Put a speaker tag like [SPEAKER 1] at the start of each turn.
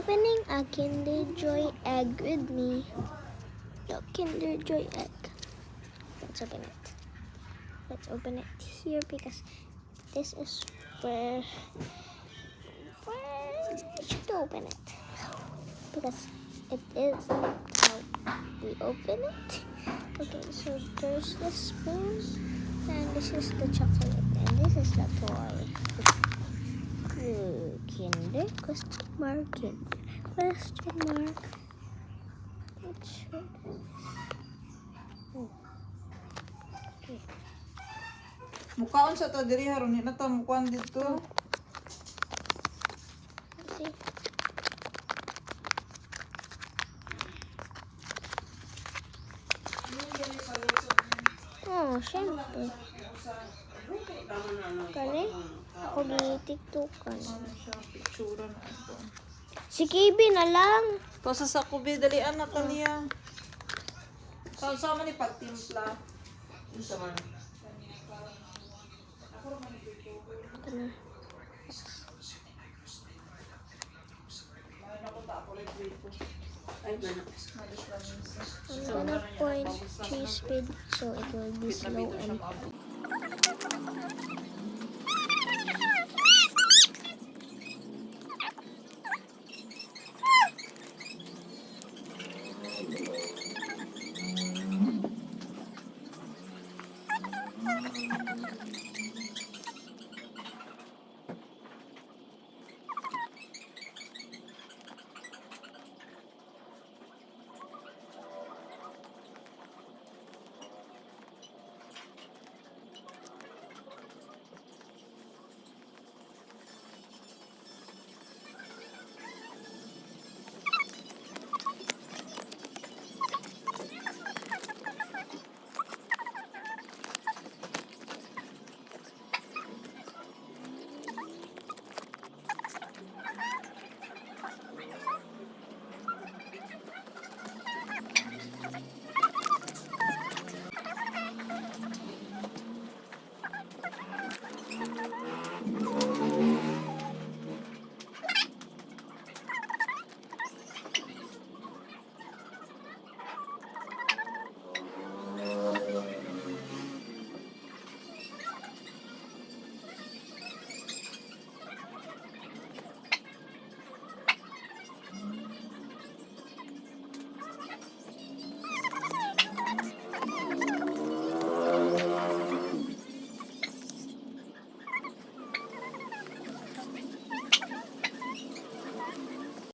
[SPEAKER 1] opening a Kinder Joy egg with me. The Kinder Joy egg. Let's open it. Let's open it here because this is where we should open it. Because it is how we open it. Okay, so there's the spoon, and this is the chocolate, and this is the toy. Kinder, question mark, Kinder, question mark. Okay.
[SPEAKER 2] Mukhaon sa to diri haron ni na to mukuan dito.
[SPEAKER 1] See? Oh, syempre. Kani? Ako gi-tiktokan.
[SPEAKER 2] Picture na ito.
[SPEAKER 1] Si KB na lang.
[SPEAKER 2] Pasa sa kubi dalian na to niya. Sa man ni pagtimpla. Unsa man?
[SPEAKER 1] Kani? I'm gonna point 3 speed so it will be slow and